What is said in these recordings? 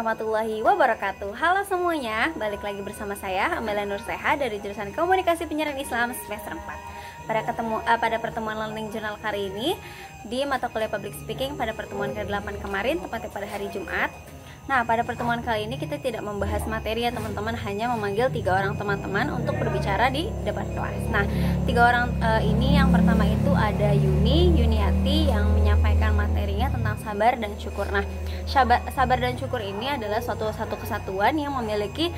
warahmatullahi wabarakatuh. Halo semuanya, balik lagi bersama saya Amelia Nurseha dari jurusan Komunikasi Penyiaran Islam semester 4. Pada pertemuan Learning Journal kali ini di mata kuliah Public Speaking pada pertemuan ke-8 kemarin, tepatnya pada hari Jumat. Nah, pada pertemuan kali ini kita tidak membahas materi ya teman-teman, hanya memanggil 3 orang teman-teman untuk berbicara di depan kelas. Nah, 3 orang ini yang pertama itu ada Yuniati yang menyampaikan materinya tentang sabar dan syukur. Nah, sabar dan syukur ini adalah satu kesatuan yang memiliki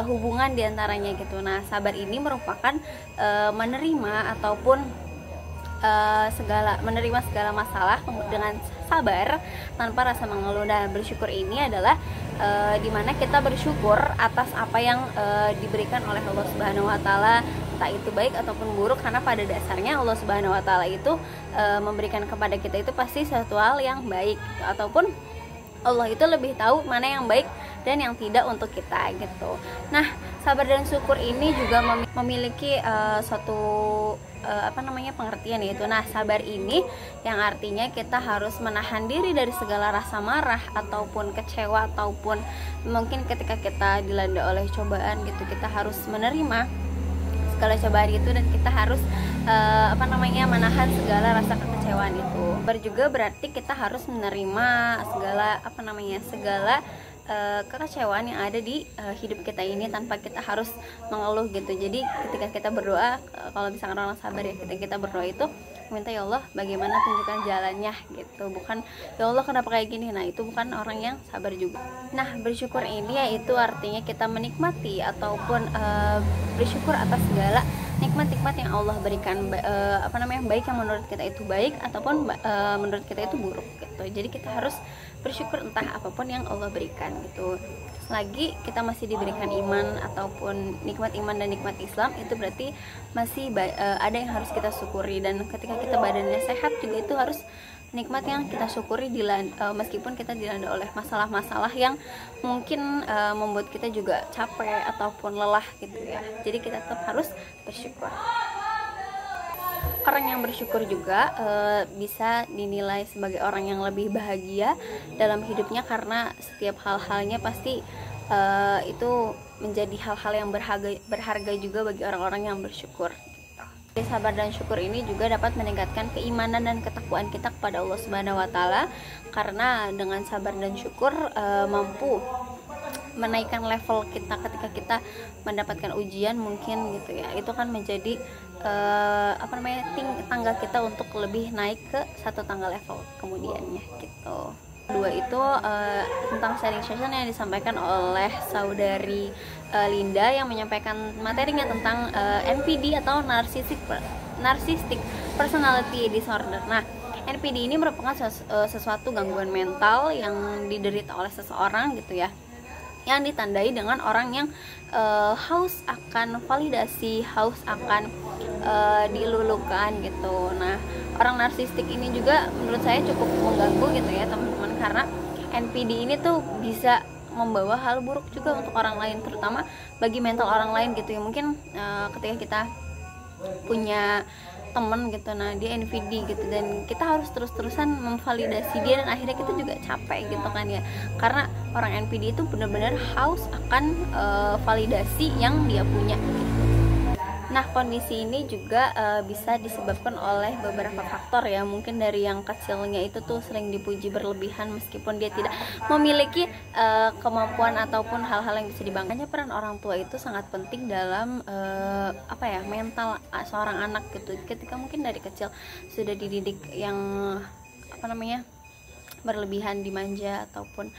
hubungan diantaranya gitu. Nah, sabar ini merupakan menerima ataupun menerima segala masalah dengan sabar tanpa rasa mengeluh. Dan bersyukur ini adalah dimana kita bersyukur atas apa yang diberikan oleh Allah Subhanahu Wa Taala, entah itu baik ataupun buruk, karena pada dasarnya Allah Subhanahu Wa Taala itu memberikan kepada kita itu pasti sesuatu hal yang baik, ataupun Allah itu lebih tahu mana yang baik dan yang tidak untuk kita gitu. Nah, sabar dan syukur ini juga memiliki suatu pengertian, yaitu sabar ini yang artinya kita harus menahan diri dari segala rasa marah ataupun kecewa, ataupun mungkin ketika kita dilanda oleh cobaan gitu, kita harus menerima segala cobaan itu dan kita harus menahan segala rasa kekecewaan itu. Juga berarti kita harus menerima segala kekecewaan yang ada di hidup kita ini tanpa kita harus mengeluh gitu. Jadi ketika kita berdoa, kalau misalkan orang sabar ya, ketika kita berdoa itu minta, ya Allah bagaimana tunjukkan jalannya gitu, bukan ya Allah kenapa kayak gini. Nah, itu bukan orang yang sabar juga. Nah, bersyukur ini yaitu artinya kita menikmati ataupun bersyukur atas segala nikmat-nikmat yang Allah berikan, baik yang menurut kita itu baik ataupun menurut kita itu buruk gitu. Jadi kita harus bersyukur entah apapun yang Allah berikan gitu. Selagi kita masih diberikan iman ataupun nikmat iman dan nikmat Islam, itu berarti masih ada yang harus kita syukuri. Dan ketika kita badannya sehat juga, itu harus nikmat yang kita syukuri meskipun kita dilanda oleh masalah-masalah yang mungkin membuat kita juga capek ataupun lelah gitu ya. Jadi kita tetap harus bersyukur. Orang yang bersyukur juga bisa dinilai sebagai orang yang lebih bahagia dalam hidupnya, karena setiap hal-halnya pasti itu menjadi hal-hal yang berharga juga bagi orang-orang yang bersyukur. Jadi sabar dan syukur ini juga dapat meningkatkan keimanan dan ketakwaan kita kepada Allah Subhanahu Wa Taala, karena dengan sabar dan syukur mampu menaikkan level kita ketika kita mendapatkan ujian mungkin gitu ya. Itu kan menjadi tangga kita untuk lebih naik ke satu tangga level kemudiannya gitu. Kedua itu tentang sharing session yang disampaikan oleh saudari Linda yang menyampaikan materinya tentang NPD atau narcissistic personality disorder. Nah, NPD ini merupakan sesuatu gangguan mental yang diderita oleh seseorang gitu ya, yang ditandai dengan orang yang haus akan validasi, haus akan dilulukan gitu. Nah, orang narsistik ini juga menurut saya cukup mengganggu gitu ya teman-teman, karena NPD ini tuh bisa membawa hal buruk juga untuk orang lain, terutama bagi mental orang lain gitu ya. Mungkin ketika kita punya temen gitu, nah dia NPD gitu, dan kita harus terus-terusan memvalidasi dia, dan akhirnya kita juga capek gitu kan ya, karena orang NPD itu benar-benar haus akan validasi yang dia punya gitu. Nah, kondisi ini juga bisa disebabkan oleh beberapa faktor ya. Mungkin dari yang kecilnya itu tuh sering dipuji berlebihan meskipun dia tidak memiliki kemampuan ataupun hal-hal yang bisa dibanggakan. Peran orang tua itu sangat penting dalam mental seorang anak gitu. Ketika mungkin dari kecil sudah dididik yang berlebihan, dimanja ataupun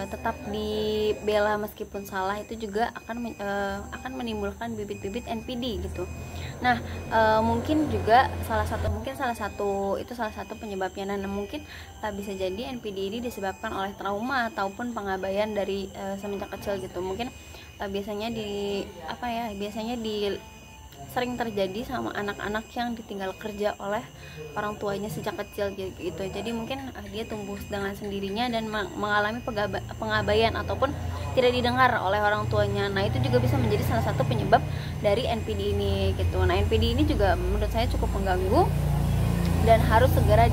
tetap dibela meskipun salah, itu juga akan menimbulkan bibit-bibit NPD gitu. Nah, mungkin juga salah satu penyebabnya. Nah, mungkin bisa jadi NPD ini disebabkan oleh trauma ataupun pengabaian dari semenjak kecil gitu. Mungkin biasanya sering terjadi sama anak-anak yang ditinggal kerja oleh orang tuanya sejak kecil gitu. Jadi mungkin dia tumbuh dengan sendirinya dan mengalami pengabaian ataupun tidak didengar oleh orang tuanya. Nah, itu juga bisa menjadi salah satu penyebab dari NPD ini gitu. Nah, NPD ini juga menurut saya cukup mengganggu dan harus segera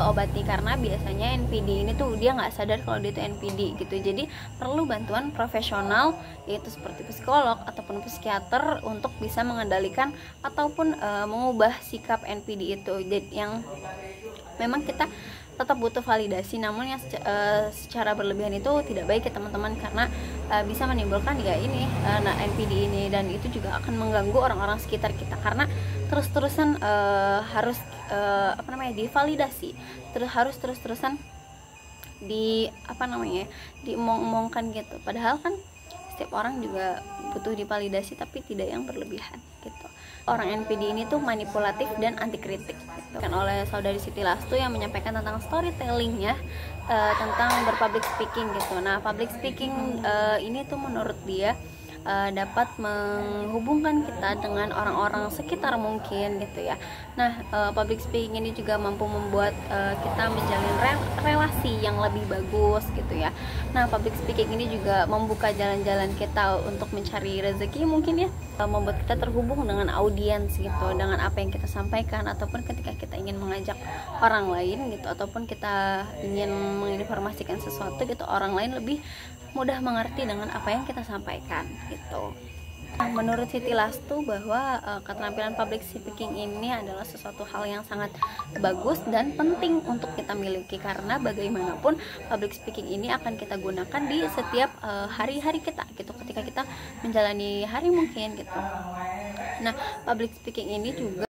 obati, karena biasanya NPD ini tuh dia nggak sadar kalau dia itu NPD gitu. Jadi perlu bantuan profesional, yaitu seperti psikolog ataupun psikiater untuk bisa mengendalikan ataupun mengubah sikap NPD itu. Jadi yang memang kita tetap butuh validasi, namun yang secara berlebihan itu tidak baik ya teman-teman, karena bisa menimbulkan ya ini NPD ini, dan itu juga akan mengganggu orang-orang sekitar kita karena terus-terusan harus divalidasi, harus terus-terusan diomong-omongkan gitu. Padahal kan setiap orang juga butuh divalidasi, tapi tidak yang berlebihan gitu. Orang NPD ini tuh manipulatif dan anti kritik gitu. Kan oleh saudari Siti Lastu yang menyampaikan tentang storytelling ya, tentang berpublic speaking gitu. Nah, public speaking ini tuh menurut dia dapat menghubungkan kita dengan orang-orang sekitar mungkin gitu ya. Nah, public speaking ini juga mampu membuat kita menjalin relasi yang lebih bagus gitu ya. Nah, public speaking ini juga membuka jalan-jalan kita untuk mencari rezeki mungkin ya, membuat kita terhubung dengan audiens gitu, dengan apa yang kita sampaikan, ataupun ketika kita ingin mengajak orang lain gitu, ataupun kita ingin menginformasikan sesuatu gitu, orang lain lebih mudah mengerti dengan apa yang kita sampaikan gitu. Nah, menurut Siti Lastu bahwa keterampilan public speaking ini adalah sesuatu hal yang sangat bagus dan penting untuk kita miliki, karena bagaimanapun public speaking ini akan kita gunakan di setiap hari-hari kita gitu, ketika kita menjalani hari mungkin gitu. Nah, public speaking ini juga